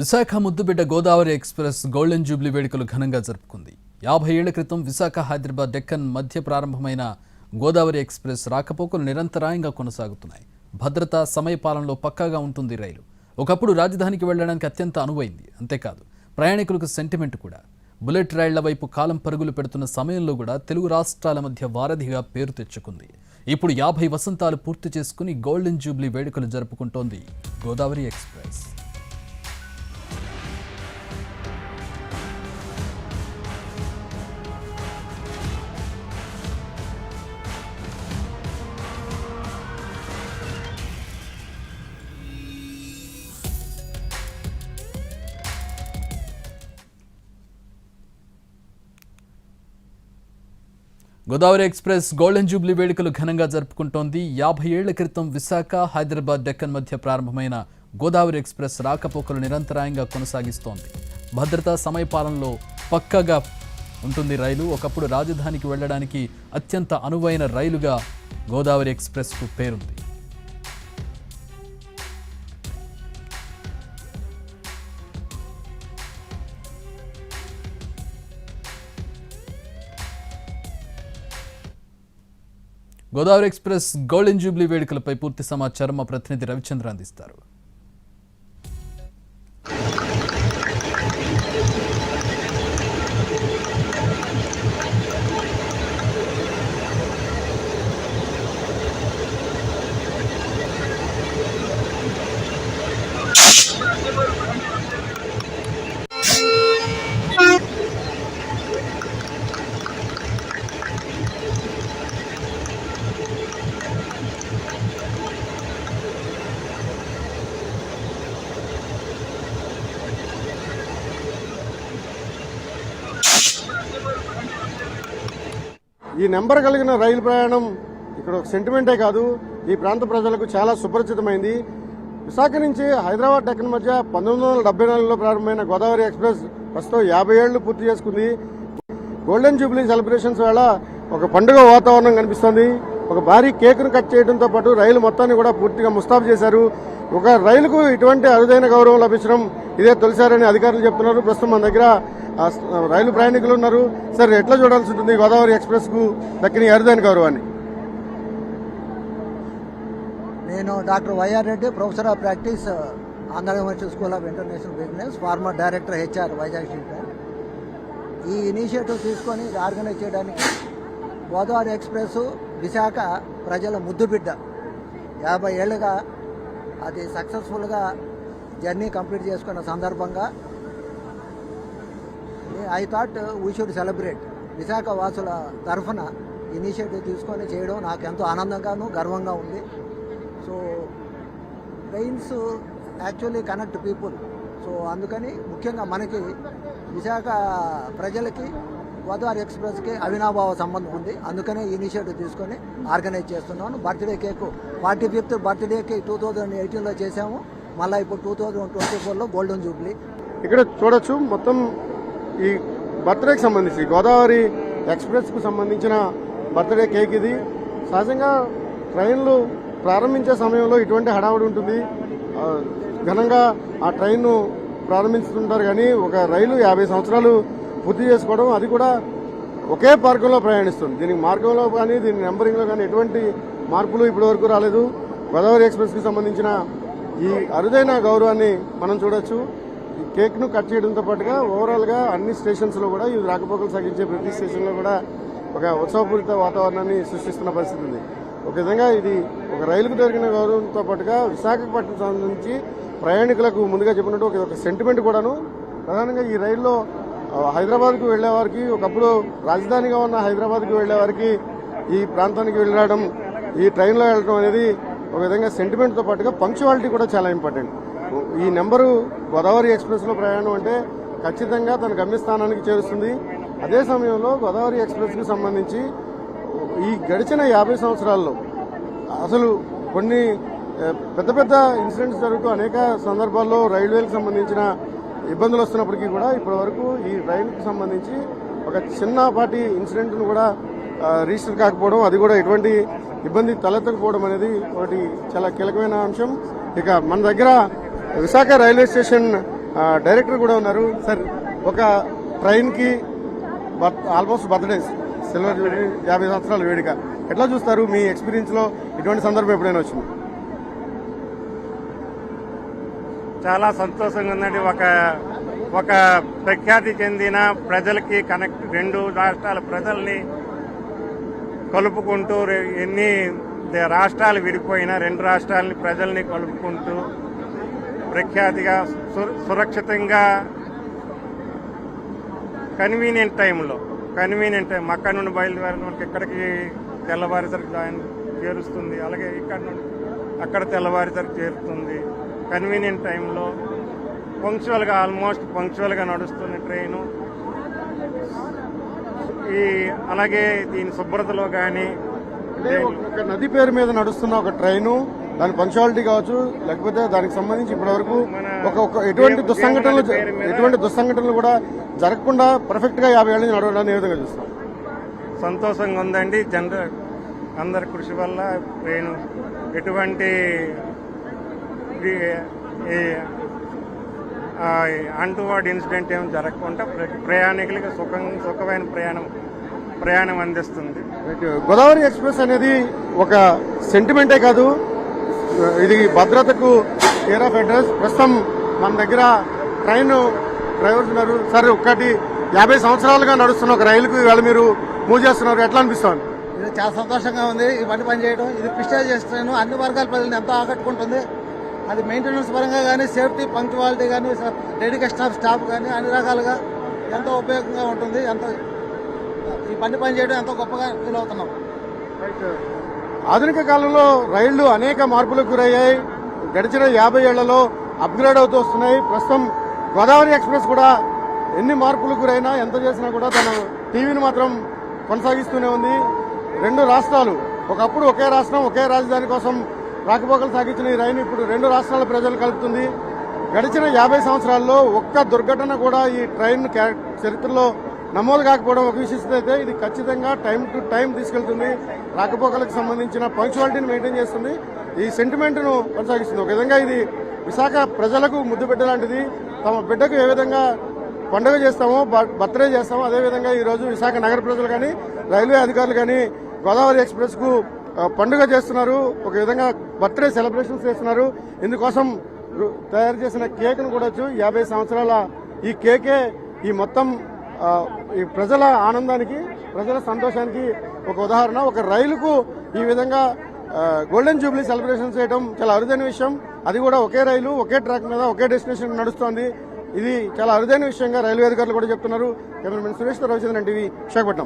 విశాఖ ముద్దుబిడ్డ Godavari express golden jubilee వేడుకలు ఘనంగా జరుపుకుంది. 50 ఏళ్ల క్రితం విశాఖ హైదరాబాద్ డెక్కన్ మధ్య ప్రారంభమైన గోదావరి ఎక్స్ప్రెస్ రాకపోకలు నిరంతరాయంగా కొనసాగుతున్నాయి. భద్రత సమయపాలనలో పక్కాగా ఉంటుంది రైలు. ఒకప్పుడు రాజధానికి వెళ్లడానికి అత్యంత అనువైంది. అంతేకాదు ప్రయాణికులకు సెంటిమెంట్ కూడా. బుల్లెట్ రైళ్ల వైపు కాలం పరుగులు పెడుతున్న సమయంలో కూడా తెలుగు రాష్ట్రాల మధ్య వారధిగా పేరు తెచ్చుకుంది. ఇప్పుడు 50 వసంతాలు పూర్తి చేసుకుని గోల్డెన్ జూబ్లీ వేడుకలు జరుపుకుంటోంది Godavari express. Godavari express golden jubilee వేడుకలు ఘనంగా జరుపుకుంటోంది. 50 ఏళ్ల క్రితం విశాఖ హైదరాబాద్ డెక్కన్ మధ్య ప్రారంభమైన గోదావరి ఎక్స్ప్రెస్ రాకపోకలు నిరంతరాయంగా కొనసాగిస్తోంది. భద్రతా సమయపాలనలో పక్కగా ఉంటుంది రైలు. ఒకప్పుడు రాజధానికి వెళ్లడానికి అత్యంత అనువైన రైలుగా గోదావరి ఎక్స్ప్రెస్కు పేరుంది. గోదావరి ఎక్స్ప్రెస్ గోల్డెన్ జూబ్లీ వేడుకలపై పూర్తి సమాచారం మా ప్రతినిధి రవిచంద్ర అందిస్తారు. ఈ నెంబర్ కలిగిన రైలు ప్రయాణం ఇక్కడ ఒక సెంటిమెంటే కాదు, ఈ ప్రాంత ప్రజలకు చాలా సుపరిచితమైంది. విశాఖ నుంచి హైదరాబాద్ డెక్కన్ మధ్య 1974లో ప్రారంభమైన గోదావరి ఎక్స్ప్రెస్ ప్రస్తుతం 50 ఏళ్లు పూర్తి చేసుకుంది. గోల్డెన్ జూబ్లీ సెలబ్రేషన్స్ వేళ ఒక పండుగ వాతావరణం కనిపిస్తోంది. ఒక భారీ కేకును కట్ చేయడంతో పాటు రైలు మొత్తాన్ని కూడా పూర్తిగా ముస్తాబు చేశారు. ఒక రైలుకు ఇటువంటి అరుదైన గౌరవం లభించడం ఇదే తొలిసారని అధికారులు చెప్తున్నారు. ప్రస్తుతం మన దగ్గర రైలు ప్రయాణికులు ఉన్నారు. సార్, ఎట్లా చూడాల్సి ఉంటుంది గోదావరి ఎక్స్ప్రెస్ కు దక్కిన అరుదైన గౌరవాన్ని? నేను doctor YR Reddy, professor of practice, Andhra university school of international business, former director HR Vizag state. ఈ ఇనిషియేటివ్ తీసుకొని ఆర్గనైజ్ చేయడానికి గోదావరి ఎక్స్ప్రెస్ విశాఖ ప్రజల ముద్దుబిడ్డ. 50 ఏళ్ళుగా అది సక్సెస్ఫుల్గా జర్నీ కంప్లీట్ చేసుకున్న సందర్భంగా I thought we should celebrate. Visakha వాసుల తరఫున ఇనిషియేటివ్ తీసుకొని చేయడం నాకు ఎంతో ఆనందంగాను గర్వంగా ఉంది. So trains actually connect people. So అందుకని ముఖ్యంగా మనకి విశాఖ ప్రజలకి గోదావరి ఎక్స్ప్రెస్కి అవినాభావ సంబంధం ఉంది. అందుకనే ఇనిషియేటివ్ తీసుకొని ఆర్గనైజ్ చేస్తున్నాను. బర్త్డే కేకు 45th బర్త్డేకి 2018లో చేసాము. మళ్ళీ ఇప్పుడు 2024లో గోల్డెన్ జూబ్లీ. ఇక్కడ చూడొచ్చు, మొత్తం ఈ బర్త్డేకి సంబంధించి గోదావరి ఎక్స్ప్రెస్కు సంబంధించిన బర్త్డే కేక్ ఇది. సహజంగా ట్రైన్లు ప్రారంభించే సమయంలో ఇటువంటి హడావుడి ఉంటుంది. ఘనంగా ఆ ట్రైన్ను ప్రారంభిస్తుంటారు. కానీ ఒక రైలు 50 సంవత్సరాలు పూర్తి చేసుకోవడం, అది కూడా ఒకే మార్గంలో ప్రయాణిస్తుంది. దీనికి మార్గంలో కానీ దీని నెంబరింగ్లో కానీ ఎటువంటి మార్పులు ఇప్పటి వరకు రాలేదు. గోదావరి ఎక్స్ప్రెస్కి సంబంధించిన ఈ అరుదైన గౌరవాన్ని మనం చూడొచ్చు. ఈ కేక్ను కట్ చేయడంతో పాటుగా ఓవరాల్గా అన్ని స్టేషన్స్లో కూడా ఈ రాకపోకలు సాగించే ప్రతి స్టేషన్లో కూడా ఒక ఉత్సవపూరిత వాతావరణాన్ని సృష్టిస్తున్న పరిస్థితి ఉంది. ఒక విధంగా ఇది ఒక రైలుకు దొరికిన గౌరవంతో పాటుగా విశాఖపట్నం సంబంధించి ప్రయాణికులకు ముందుగా చెప్పినట్టు ఒక సెంటిమెంట్ కూడాను. ప్రధానంగా ఈ రైల్లో హైదరాబాద్కు వెళ్లేవారికి, ఒకప్పుడు రాజధానిగా ఉన్న హైదరాబాద్కు వెళ్లేవారికి ఈ ప్రాంతానికి వెళ్ళడం, ఈ ట్రైన్లో వెళ్ళడం అనేది ఒక విధంగా సెంటిమెంట్తో పాటుగా పంక్చువాలిటీ కూడా చాలా ఇంపార్టెంట్. ఈ నెంబరు గోదావరి ఎక్స్ప్రెస్లో ప్రయాణం అంటే ఖచ్చితంగా తన గమ్యస్థానానికి చేరుస్తుంది. అదే సమయంలో గోదావరి ఎక్స్ప్రెస్కి సంబంధించి ఈ గడిచిన 50 సంవత్సరాల్లో అసలు కొన్ని పెద్ద పెద్ద ఇన్సిడెంట్స్ జరుగుతూ అనేక సందర్భాల్లో రైల్వేలకు సంబంధించిన ఇబ్బందులు వస్తున్నప్పటికీ కూడా ఇప్పటి వరకు ఈ రైలుకు సంబంధించి ఒక చిన్నపాటి ఇన్సిడెంట్ను కూడా రిజిస్టర్ కాకపోవడం, అది కూడా ఎటువంటి ఇబ్బంది తలెత్తకపోవడం అనేది ఒకటి చాలా కీలకమైన అంశం. ఇక మన దగ్గర విశాఖ రైల్వే స్టేషన్ డైరెక్టర్ కూడా ఉన్నారు. సార్, ఒక ట్రైన్కి ఆల్మోస్ట్ బర్త్డే సిల్వర్ జూబ్లీ 50 సంవత్సరాల వేడుక ఎట్లా చూస్తారు? మీ ఎక్స్పీరియన్స్లో ఇటువంటి సందర్భం ఎప్పుడైనా వచ్చింది? చాలా సంతోషంగా ఉందండి. ఒక ప్రఖ్యాతి చెందిన ప్రజలకి కనెక్ట్, 2 రాష్ట్రాల ప్రజల్ని కలుపుకుంటూ ఎన్ని రాష్ట్రాలు విడిపోయినా 2 రాష్ట్రాలని ప్రజల్ని కలుపుకుంటూ ప్రఖ్యాతిగా సురక్షితంగా కన్వీనియంట్ టైం అక్కడ నుండి బయలుదేరిన వాళ్ళకి ఇక్కడికి తెల్లవారేసరికి చేరుస్తుంది. అలాగే ఇక్కడ నుండి అక్కడ తెల్లవారేసరికి చేరుతుంది. కన్వీనియంట్ టైంలో ఆల్మోస్ట్ పంక్చువల్గా నడుస్తున్న ట్రైను. అలాగే దీని శుభ్రతలో కానీ, అంటే ఒక నది పేరు మీద నడుస్తున్న ఒక ట్రైను, దాని పంక్చువాలిటీ కావచ్చు, లేకపోతే దానికి సంబంధించి ఇప్పటి వరకు ఎటువంటి దుస్సంఘటనలు కూడా జరగకుండా పర్ఫెక్ట్ గా 50 ఏళ్ళ నుంచి నడవడాన్ని ఏ విధంగా చూస్తాం? సంతోషంగా ఉందండి. అందరి కృషి వల్ల ట్రైను ఎటువంటి అంటువర్డ్ ఇన్సిడెంట్ ఏమి జరగకుండా ప్రయాణికులకి సుఖమైన ప్రయాణం అందిస్తుంది. గోదావరి ఎక్స్ప్రెస్ అనేది ఒక సెంటిమెంటే కాదు, ఇది భద్రతకు కేర్ ఆఫ్ అడ్రస్. ప్రస్తుతం మన దగ్గర ట్రైన్ డ్రైవర్స్ ఉన్నారు. సార్, 50 సంవత్సరాలుగా నడుస్తున్న ఒక రైలుకు ఇవాళ మీరు మూవ్ చేస్తున్నారు, ఎట్లా అనిపిస్తుంది? ఇది చాలా సంతోషంగా ఉంది. ఈ బండి పని చేయడం, ఇది ప్రిస్టేజియస్ ట్రైన్, అన్ని వర్గాల ప్రజలను ఎంతో ఆకట్టుకుంటుంది. అది మెయింటెనెన్స్ పరంగా కానీ, సేఫ్టీ, పంక్చువాలిటీ కానీ, డెడికేషన్ ఆఫ్ స్టాఫ్ కానీ అన్ని రకాలుగా ఎంతో ఉపయోగంగా ఉంటుంది. ఈ బండి పని చేయడం ఎంతో గొప్పగా ఫీల్ అవుతున్నాం. ఆధునిక కాలంలో రైళ్లు అనేక మార్పులకు గురయ్యాయి. గడిచిన 50 ఏళ్లలో అప్గ్రేడ్ అవుతూ వస్తున్నాయి. ప్రస్తుతం గోదావరి ఎక్స్ప్రెస్ కూడా ఎన్ని మార్పులకు గురైనా, ఎంత చేసినా కూడా తన టీవీని మాత్రం కొనసాగిస్తూనే ఉంది. 2 రాష్ట్రాలు, ఒకప్పుడు ఒకే రాష్ట్రం ఒకే రాజధాని కోసం రాకపోకలు సాగించిన ఈ రైలు ఇప్పుడు 2 రాష్ట్రాల ప్రజలు కలుపుతుంది. గడిచిన 50 సంవత్సరాల్లో ఒక్క దుర్ఘటన కూడా ఈ ట్రైన్ చరిత్రలో నమోదు కాకపోవడం ఒక విశిష్టత అయితే, ఇది ఖచ్చితంగా టైం టు టైం తీసుకెళ్తుంది. రాకపోకలకు సంబంధించిన పంక్చువాలిటీని మెయింటైన్ చేస్తుంది. ఈ సెంటిమెంట్ను కొనసాగిస్తుంది. ఒక విధంగా ఇది విశాఖ ప్రజలకు ముద్దు బిడ్డ లాంటిది. తమ బిడ్డకు ఏ విధంగా పండుగ చేస్తామో, బర్త్డే చేస్తామో, అదేవిధంగా ఈరోజు విశాఖ నగర ప్రజలు కానీ, రైల్వే అధికారులు కానీ గోదావరి ఎక్స్ప్రెస్ కు పండుగ చేస్తున్నారు. ఒక విధంగా బర్త్డే సెలబ్రేషన్స్ చేస్తున్నారు. ఇందుకోసం తయారు చేసిన కేక్ను కూడా 50 సంవత్సరాల ఈ కేకే ఈ మొత్తం ఈ ప్రజల ఆనందానికి, ప్రజల సంతోషానికి ఒక ఉదాహరణ. ఒక రైలుకు ఈ విధంగా గోల్డెన్ జూబ్లీ సెలబ్రేషన్ చేయడం చాలా అరుదైన విషయం. అది కూడా ఒకే రైలు ఒకే ట్రాక్ మీద ఒకే డెస్టినేషన్ నడుస్తోంది. ఇది చాలా అరుదైన విషయంగా రైల్వే అధికారులు కూడా చెప్తున్నారు. కెమెరామెన్ సురేష్ తో రవిచంద్రన్, టీవీ, విశాఖపట్నం.